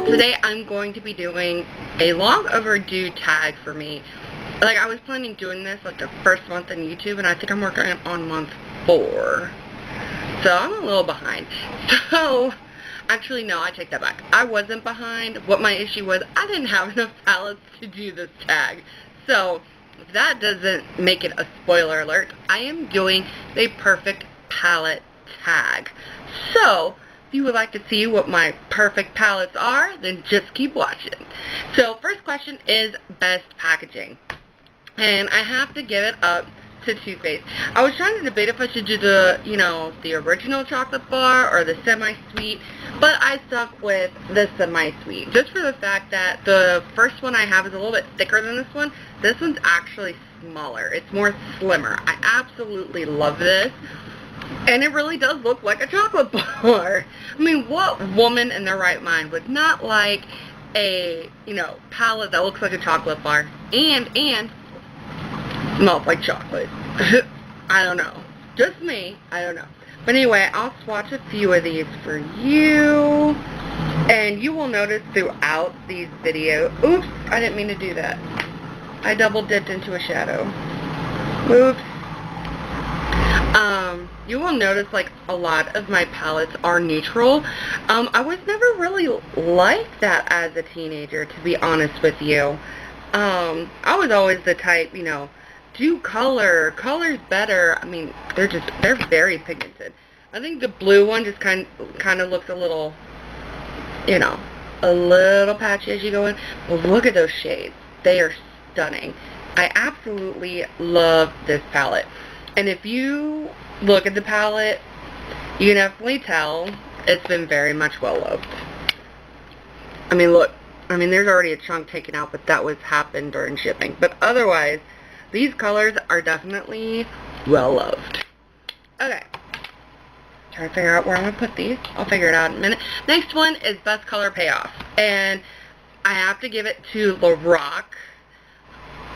Today I'm going to be doing a long overdue tag for me. Like, I was planning doing this like the first month on YouTube, and I think I'm working on month 4. So I'm a little behind. So, actually no, I take that back. I wasn't behind. What my issue was, I didn't have enough palettes to do this tag. So, if that doesn't make it a spoiler alert, I am doing the perfect palette tag. So, if you would like to see what my perfect palettes are, then just keep watching. So, first question is best packaging. And I have to give it up to Too Faced. I was trying to debate if I should do the, the original chocolate bar or the semi-sweet, but I stuck with the semi-sweet. Just for the fact that the first one I have is a little bit thicker than this one. This one's actually smaller. It's more slimmer. I absolutely love this. And it really does look like a chocolate bar. I mean, what woman in their right mind would not like a, palette that looks like a chocolate bar and smells like chocolate? I don't know. Just me. I don't know. But anyway, I'll swatch a few of these for you. And you will notice throughout these videos... Oops, I didn't mean to do that. I double dipped into a shadow. Oops. You will notice like a lot of my palettes are neutral. I was never really like that as a teenager, to be honest with you. I was always the type, do color. Color's better. I mean, they're very pigmented. I think the blue one just kind of looks a little, a little patchy as you go in. But look at those shades. They are stunning. I absolutely love this palette. And if you look at the palette, you can definitely tell it's been very much well loved. I mean, look. I mean, there's already a chunk taken out, but that was happened during shipping. But otherwise, these colors are definitely well loved. Okay. Trying to figure out where I'm going to put these. I'll figure it out in a minute. Next one is Best Color Payoff. And I have to give it to Lorac.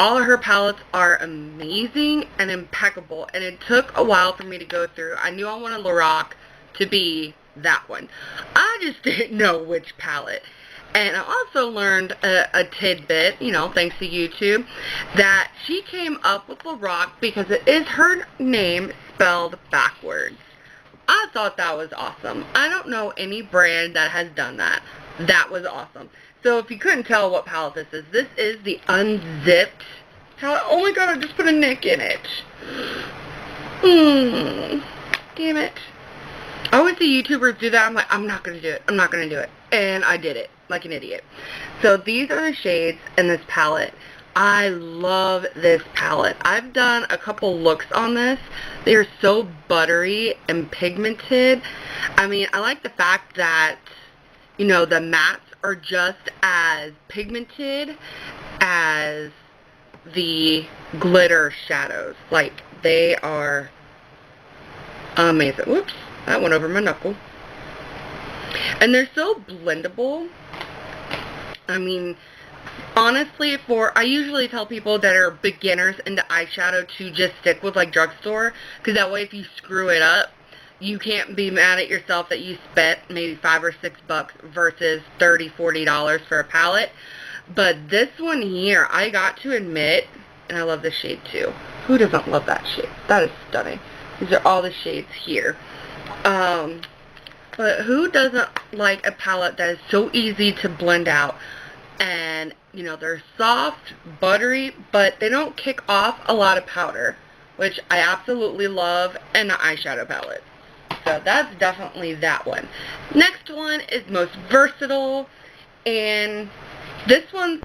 All of her palettes are amazing and impeccable. And it took a while for me to go through. I knew I wanted Lorac to be that one. I just didn't know which palette. And I also learned a tidbit, thanks to YouTube, that she came up with Lorac because it is her name spelled backwards. I thought that was awesome. I don't know any brand that has done that. That was awesome. So if you couldn't tell what palette this is the unzipped palette. Oh my god, I just put a nick in it. Damn it. I always see YouTubers do that. I'm like, I'm not going to do it. I'm not going to do it. And I did it. Like an idiot. So these are the shades in this palette. I love this palette. I've done a couple looks on this. They are so buttery and pigmented. I mean, I like the fact that, the mattes are just as pigmented as the glitter shadows. Like, they are amazing. Whoops, that went over my knuckle. And they're so blendable. I mean, honestly, I usually tell people that are beginners into eyeshadow to just stick with, like, drugstore, because that way if you screw it up, you can't be mad at yourself that you spent maybe $5 or $6 versus $30, $40 for a palette. But this one here, I got to admit, and I love this shade too. Who doesn't love that shade? That is stunning. These are all the shades here. But who doesn't like a palette that is so easy to blend out? And, they're soft, buttery, but they don't kick off a lot of powder, which I absolutely love in an eyeshadow palette. So that's definitely that one. Next one is Most Versatile. And this one's,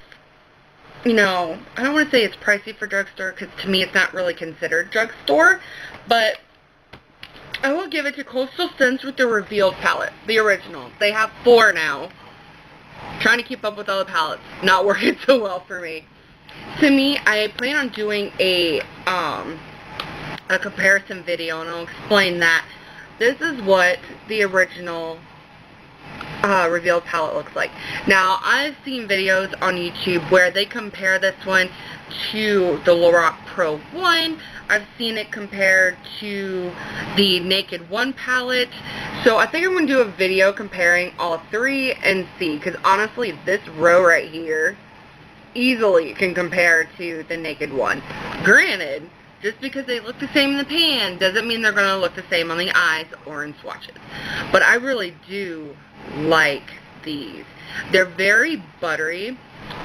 I don't want to say it's pricey for drugstore, because to me it's not really considered drugstore, but I will give it to Coastal Scents with the Revealed palette, the original. They have 4 now. Trying to keep up with all the palettes. Not working so well for me. To me, I plan on doing a comparison video, and I'll explain that. This is what the original Revealed palette looks like. Now, I've seen videos on YouTube where they compare this one to the Lorac Pro 1. I've seen it compared to the Naked One palette. So I think I'm going to do a video comparing all three and see. Because honestly, this row right here easily can compare to the Naked One. Granted, just because they look the same in the pan doesn't mean they're going to look the same on the eyes or in swatches. But I really do like these. They're very buttery.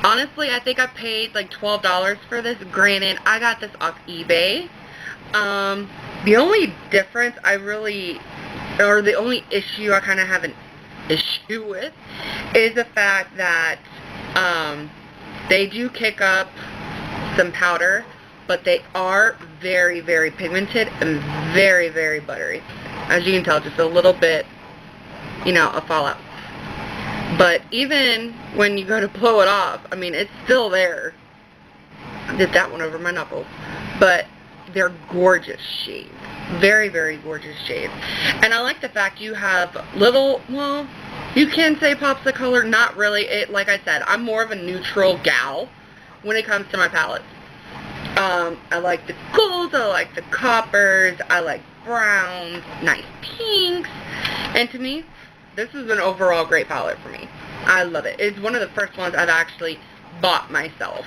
Honestly, I think I paid like $12 for this. Granted, I got this off eBay. The only difference the only issue I kind of have an issue with is the fact that they do kick up some powder, but they are very, very pigmented and very, very buttery. As you can tell, just a little bit, you know, a fallout. But even when you go to blow it off, I mean, it's still there. I did that one over my knuckles. But they're gorgeous shades. Very, very gorgeous shades. And I like the fact you have little, well, you can say pops of color. Not really. Like I said, I'm more of a neutral gal when it comes to my palettes. I like the golds, I like the coppers, I like browns, nice pinks. And to me, this is an overall great palette for me. I love it. It's one of the first ones I've actually bought myself.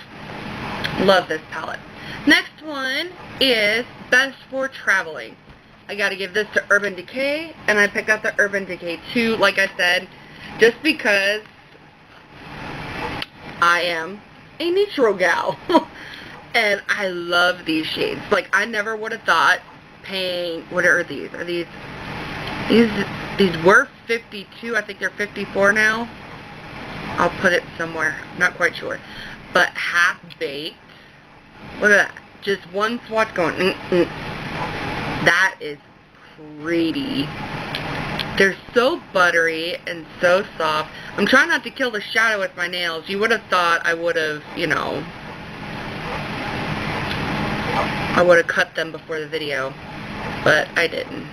Love this palette. Next one is Best for Traveling. I gotta give this to Urban Decay, and I picked up the Urban Decay 2, like I said, just because I am a neutral gal. And I love these shades. Like, I never would have thought paying, what are these? Are these were 52. I think they're 54 now. I'll put it somewhere. I'm not quite sure. But half baked. Look at that. Just one swatch going. That is pretty. They're so buttery and so soft. I'm trying not to kill the shadow with my nails. You would have thought I would have, you know, I would have cut them before the video, but I didn't.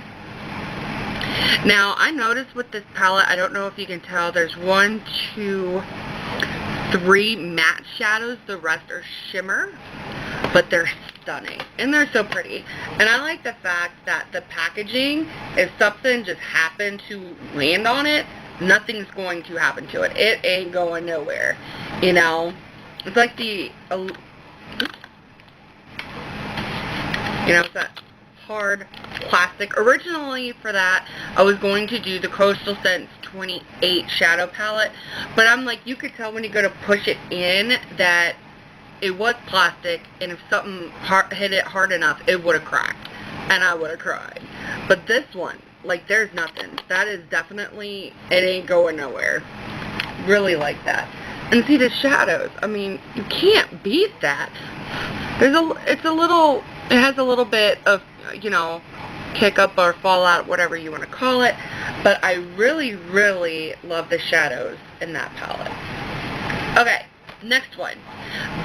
Now, I noticed with this palette, I don't know if you can tell, there's 1, 2, 3 matte shadows. The rest are shimmer, but they're stunning, and they're so pretty. And I like the fact that the packaging, if something just happened to land on it, nothing's going to happen to it. It ain't going nowhere, you know? It's like the... you know, it's that hard plastic. Originally for that, I was going to do the Coastal Scents 28 shadow palette, but I'm like, you could tell when you go to push it in that it was plastic, and if something hit it hard enough, it would have cracked, and I would have cried. But this one, like, there's nothing. That is definitely, it ain't going nowhere. Really like that. And see the shadows. I mean, you can't beat that. It has a little bit of, you know, kick up or fallout, whatever you want to call it. But I really, really love the shadows in that palette. Okay, next one.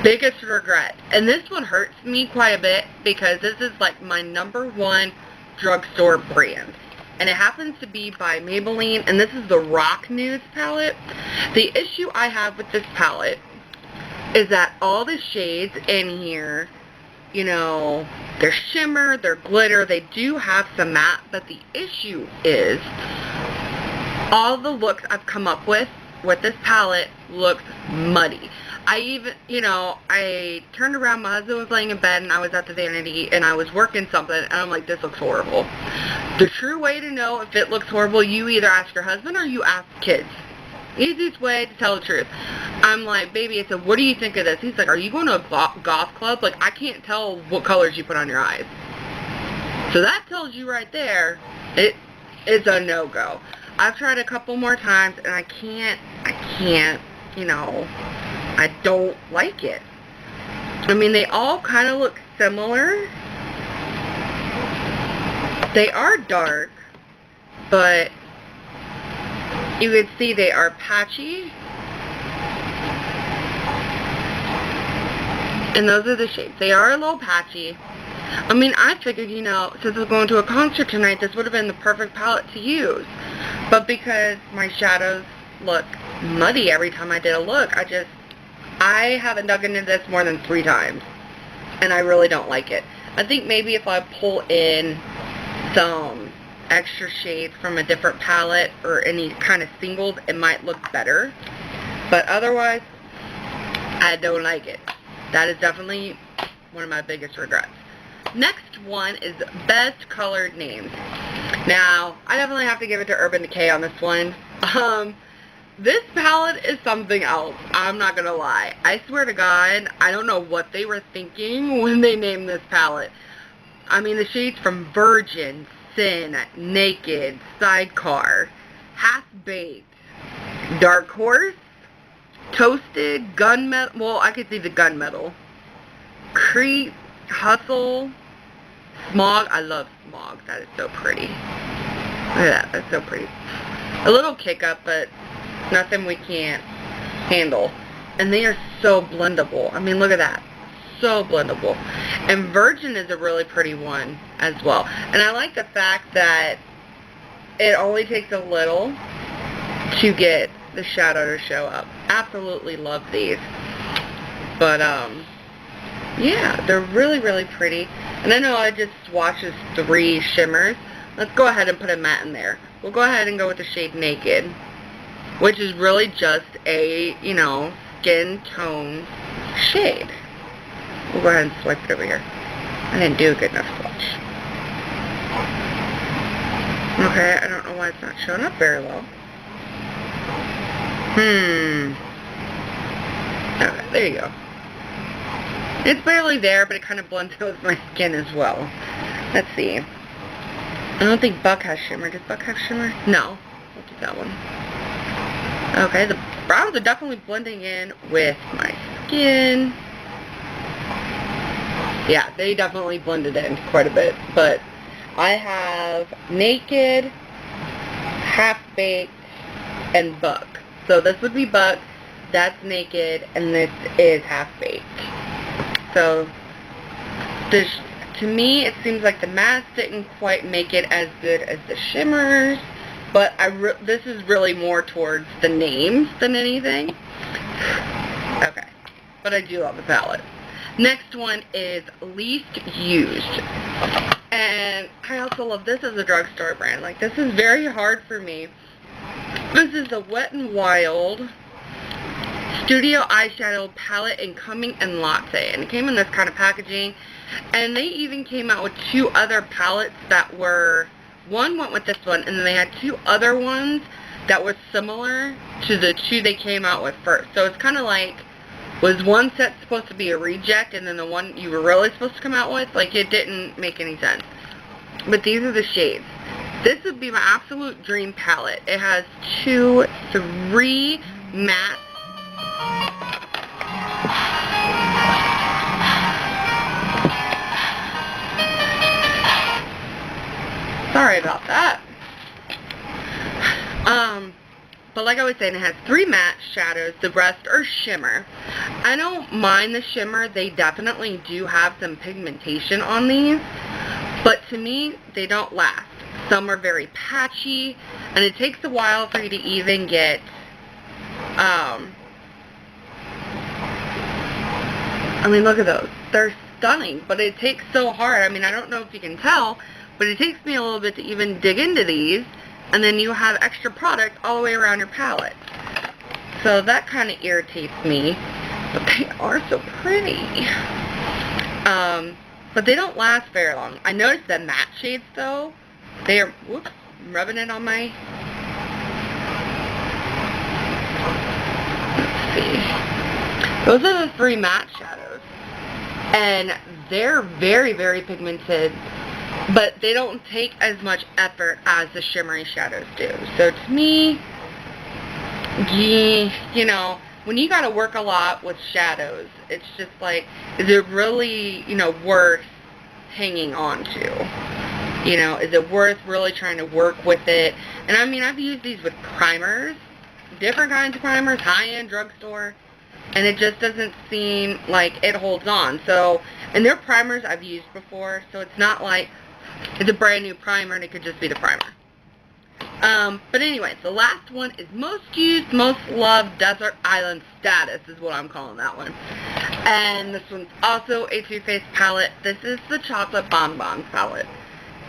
Biggest Regret. And this one hurts me quite a bit because this is like my #1 drugstore brand. And it happens to be by Maybelline, and this is the Rock Nudes palette. The issue I have with this palette is that all the shades in here, you know, they're shimmer, they're glitter, they do have some matte, but the issue is all the looks I've come up with this palette looks muddy. I even, you know, I turned around, my husband was laying in bed, and I was at the vanity, and I was working something, and I'm like, this looks horrible. The true way to know if it looks horrible, you either ask your husband or you ask kids. Easiest way to tell the truth. I'm like, baby, I said, what do you think of this? He's like, are you going to a golf club? Like, I can't tell what colors you put on your eyes. So that tells you right there, it's a no-go. I've tried a couple more times, and I can't, you know, I don't like it. I mean, they all kind of look similar. They are dark, but you can see they are patchy. And those are the shades. They are a little patchy. I mean, I figured, you know, since we're going to a concert tonight, this would have been the perfect palette to use. But because my shadows look muddy every time I did a look, I haven't dug into this more than 3 times. And I really don't like it. I think maybe if I pull in some extra shades from a different palette or any kind of singles, it might look better. But otherwise, I don't like it. That is definitely one of my biggest regrets. Next one is best colored names. Now, I definitely have to give it to Urban Decay on this one. This palette is something else. I'm not gonna lie. I swear to God, I don't know what they were thinking when they named this palette. I mean, the shades from Virgin, Sin, Naked, Sidecar, Half-Baked, Dark Horse, Toasted, Gunmetal. Well, I could see the Gunmetal. Creep, Hustle, Smog. I love Smog. That is so pretty. Look at that. That's so pretty. A little kick up, but nothing we can't handle. And they are so blendable. I mean, look at that. So blendable. And Virgin is a really pretty one as well. And I like the fact that it only takes a little to get the shadow to show up. Absolutely love these. But, yeah, they're really, really pretty. And I know I just swatched 3 shimmers. Let's go ahead and put a matte in there. We'll go ahead and go with the shade Naked, which is really just a, you know, skin tone shade. We'll go ahead and swipe it over here. I didn't do a good enough swatch. Okay, I don't know why it's not showing up very well. Okay, there you go. It's barely there, but it kind of blends in with my skin as well. Let's see. I don't think Buck has shimmer. Does Buck have shimmer? No. We'll do that one. Okay, the browns are definitely blending in with my skin. Yeah, they definitely blended in quite a bit. But I have Naked, Half-Baked, and Buck. So this would be Buck, that's Naked, and this is Half-Baked. So, this, to me, it seems like the mattes didn't quite make it as good as the shimmers, but this is really more towards the names than anything. Okay, but I do love the palette. Next one is Least Used. And I also love this as a drugstore brand. Like, this is very hard for me. This is the Wet n Wild Studio Eyeshadow Palette in Coming and Latte. And it came in this kind of packaging. And they even came out with 2 other palettes that were... One went with this one, and then they had 2 other ones that were similar to the 2 they came out with first. So it's kind of like... Was one set supposed to be a reject, and then the one you were really supposed to come out with? Like, it didn't make any sense. But these are the shades. This would be my absolute dream palette. It has 2, 3 mattes. Sorry about that. But like I was saying, it has 3 matte shadows. The rest are shimmer. I don't mind the shimmer. They definitely do have some pigmentation on these. But to me, they don't last. Some are very patchy. And it takes a while for you to even get... I mean, look at those. They're stunning. But it takes so hard. I mean, I don't know if you can tell. But it takes me a little bit to even dig into these. And then you have extra product all the way around your palette. So that kind of irritates me. But they are so pretty. But they don't last very long. I noticed the matte shades, though. They are... Whoops. I'm rubbing it on my... Let's see. Those are the 3 matte shadows. And they're very, very pigmented. But they don't take as much effort as the shimmery shadows do. So to me, you know, when you gotta work a lot with shadows, it's just like, is it really, you know, worth hanging on to? You know, is it worth really trying to work with it? And I mean, I've used these with primers, different kinds of primers, high-end drugstore, and it just doesn't seem like it holds on. So, and they're primers I've used before, so it's not like it's a brand new primer and it could just be the primer. But anyways, the last one is most used, most loved desert island status is what I'm calling that one. And this one's also a Too Faced palette. This is the Chocolate Bonbons palette.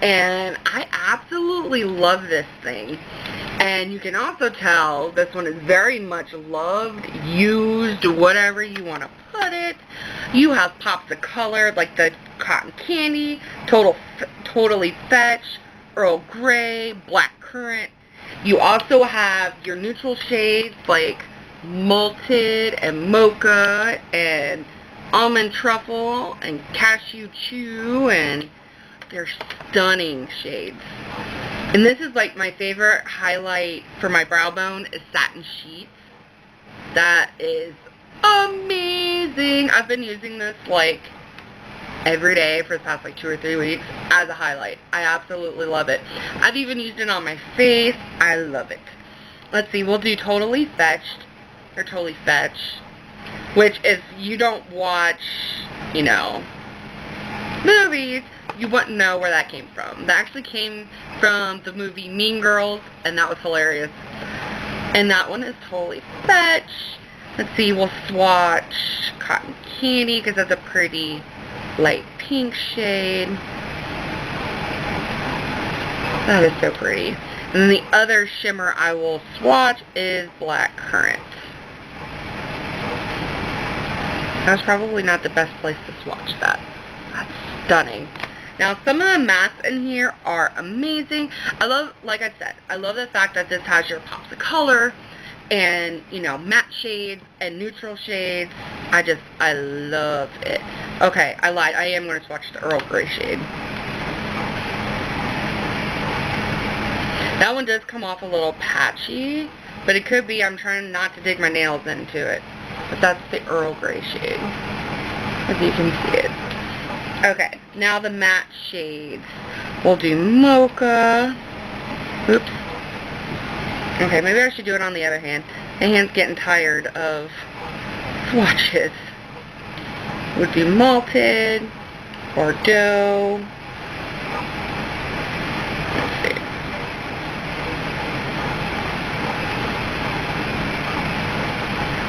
And I absolutely love this thing. And you can also tell this one is very much loved, used, whatever you want to put it. You have pops of color like the cotton candy, totally fetch, Earl Grey, black currant. You also have your neutral shades like malted and mocha and almond truffle and cashew chew, and they're stunning shades. And this is like my favorite highlight for my brow bone is Satin Sheets. That is amazing. I've been using this like every day for the past like 2 or 3 weeks as a highlight. I absolutely love it. I've even used it on my face. I love it. Let's see, we'll do Totally Fetched, or Totally Fetch, which if you don't watch, you know, movies, you wouldn't know where that came from. That actually came from the movie Mean Girls, and that was hilarious. And that one is Totally Fetch. Let's see, we'll swatch Cotton Candy, because that's a pretty light pink shade. That is so pretty. And then the other shimmer I will swatch is Black Currant. That's probably not the best place to swatch that. That's stunning. Now, some of the mattes in here are amazing. I love, like I said, I love the fact that this has your pops of color and, you know, matte shades and neutral shades. I love it. Okay, I lied. I am going to swatch the Earl Grey shade. That one does come off a little patchy, but it could be I'm trying not to dig my nails into it. But that's the Earl Grey shade, as you can see it. Okay, now the matte shades. We'll do Mocha. Oops. Okay, maybe I should do it on the other hand. My hand's getting tired of swatches. Would be Malted, Bordeaux. Let's see.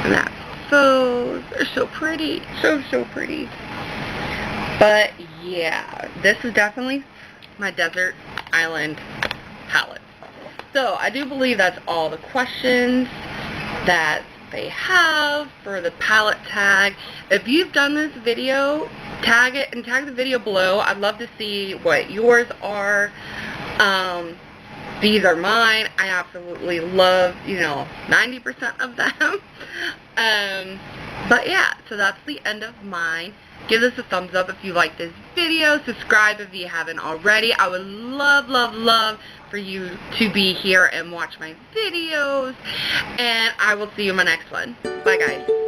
And that's those. They're so pretty. So pretty. But yeah, this is definitely my desert island palette. So I do believe that's all the questions that they have for the palette tag. If you've done this video, tag it and tag the video below. I'd love to see what yours are. These are mine. I absolutely love, you know, 90% of them. But yeah, so that's the end of mine. Give this a thumbs up if you like this video. Subscribe if you haven't already. I would love for you to be here and watch my videos. And I will see you in my next one. Bye, guys.